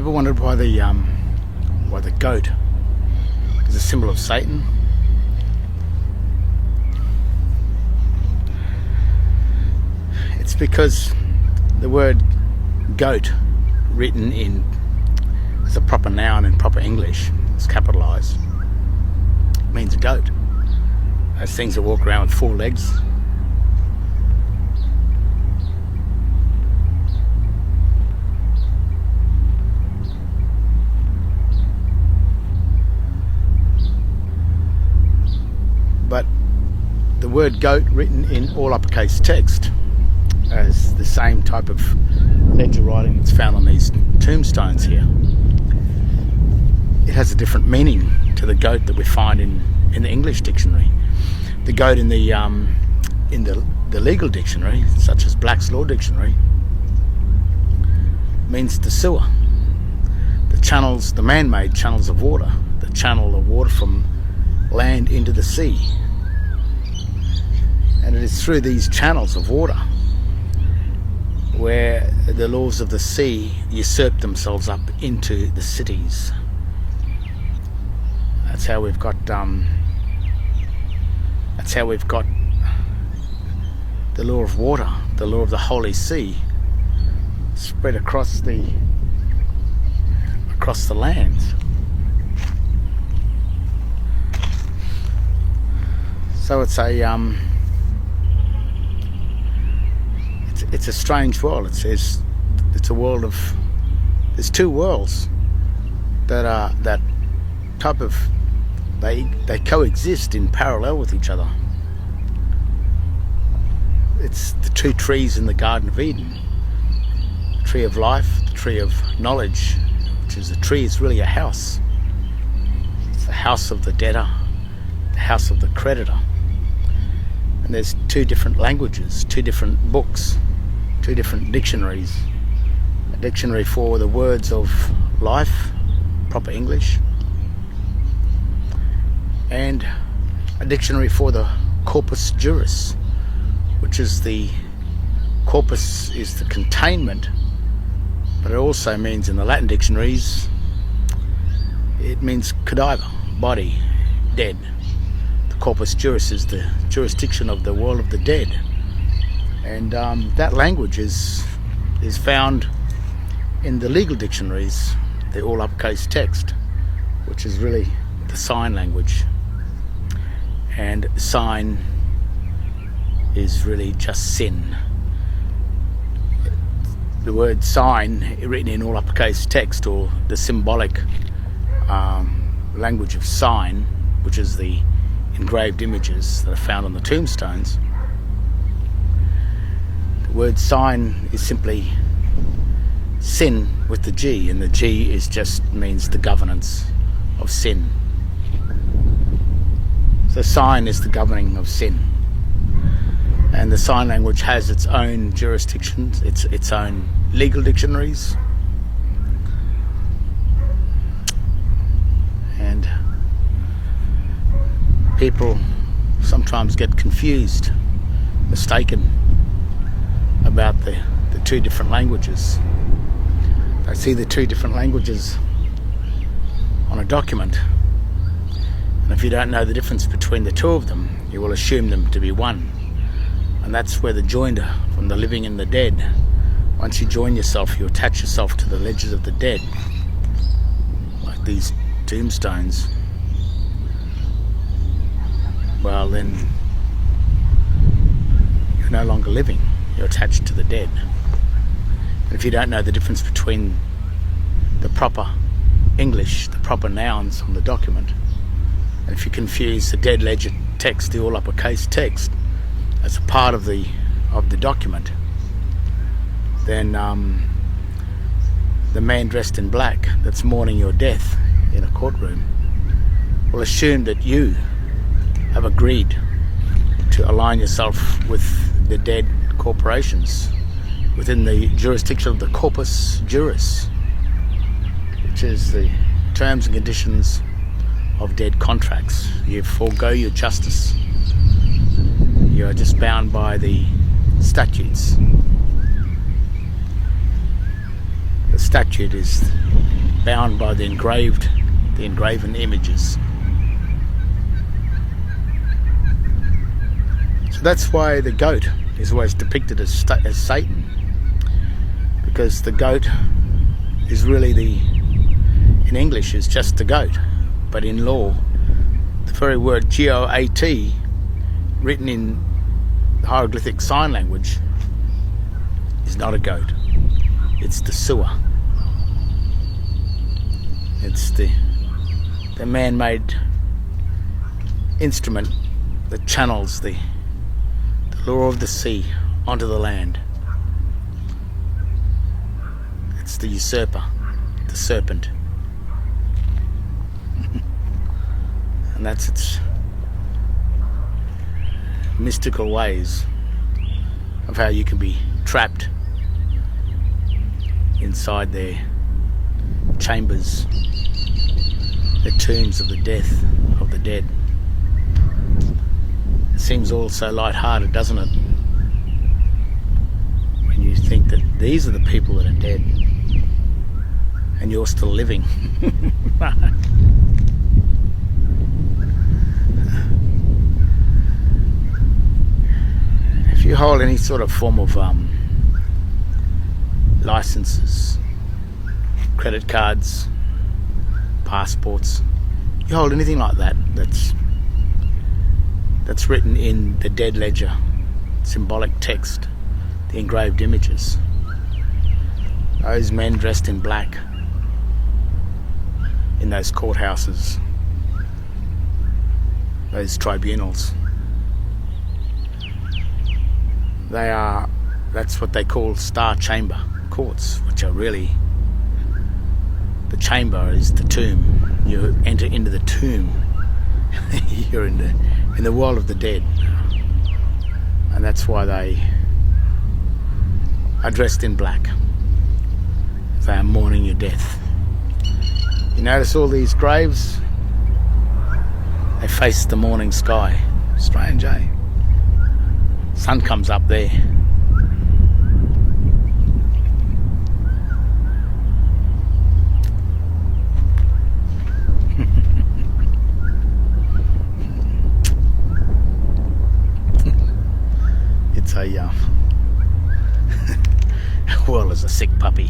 ever wondered why the goat is a symbol of Satan? It's because the word goat, written in as a proper noun in proper English, it's capitalised, means a goat. Those things that walk around with 4 legs. But the word goat, written in all uppercase text, as the same type of ledger writing that's found on these tombstones here, it has a different meaning to the goat that we find in the English dictionary. The goat in the legal dictionary, such as Black's Law Dictionary, means the sewer, the channels, the man-made channels of water, the channel of water from land into the sea. And it is through these channels of water where the laws of the sea usurp themselves up into the cities. That's how we've got the law of water, the law of the Holy See, spread across the lands. So it's a strange world. It's a world of, there's 2 worlds that type of, they coexist in parallel with each other. It's the 2 trees in the Garden of Eden: the tree of life, the tree of knowledge, which is a tree is really a house. It's the house of the debtor, the house of the creditor. And there's 2 different languages, 2 different books, 2 different dictionaries. A dictionary for the words of life, proper English, and a dictionary for the corpus juris, which is the corpus is the containment, but it also means, in the Latin dictionaries, it means cadaver, body, dead. The corpus juris is the jurisdiction of the world of the dead. And that language is found in the legal dictionaries, the all uppercase text, which is really the sign language. And sign is really just sin. The word sign, written in all uppercase text, or the symbolic language of sign, which is the engraved images that are found on the tombstones. The word sign is simply sin with the G, and the G is just means the governance of sin. So sign is the governing of sin. And the sign language has its own jurisdictions, its own legal dictionaries. And people sometimes get confused, mistaken about the 2 different languages. They see the 2 different languages on a document, and if you don't know the difference between the 2 of them, you will assume them to be one. And that's where the joinder from the living and the dead. Once you join yourself, you attach yourself to the ledgers of the dead, like these tombstones. Well, then you're no longer living, you're attached to the dead. And if you don't know the difference between the proper English, the proper nouns on the document, and if you confuse the dead ledger text, the all uppercase text, as a part of the document, then the man dressed in black that's mourning your death in a courtroom will assume that you have agreed to align yourself with the dead corporations within the jurisdiction of the corpus juris, which is the terms and conditions of dead contracts. You forego your justice. You are just bound by the statutes. The statute is bound by the engraven images. So that's why the goat is always depicted as Satan, because the goat is really in English is just the goat, but in law, the very word G-O-A-T, written in hieroglyphic sign language, is not a goat. It's the sewer. It's the man-made instrument that channels the law of the sea onto the land. It's the usurper, the serpent. And that's its mystical ways of how you can be trapped inside their chambers, the tombs of the dead. It seems all so light-hearted, doesn't it? When you think that these are the people that are dead and you're still living. If you hold any sort of form of licenses, credit cards, passports, you hold anything like that that's written in the dead ledger, symbolic text, the engraved images, those men dressed in black in those courthouses, those tribunals, that's what they call Star Chamber courts, which are really, the chamber is the tomb. You enter into the tomb. You're in the world of the dead. And that's why they are dressed in black. They are mourning your death. You notice all these graves? They face the morning sky. Strange, eh? Sun comes up there. It's a well, as a sick puppy.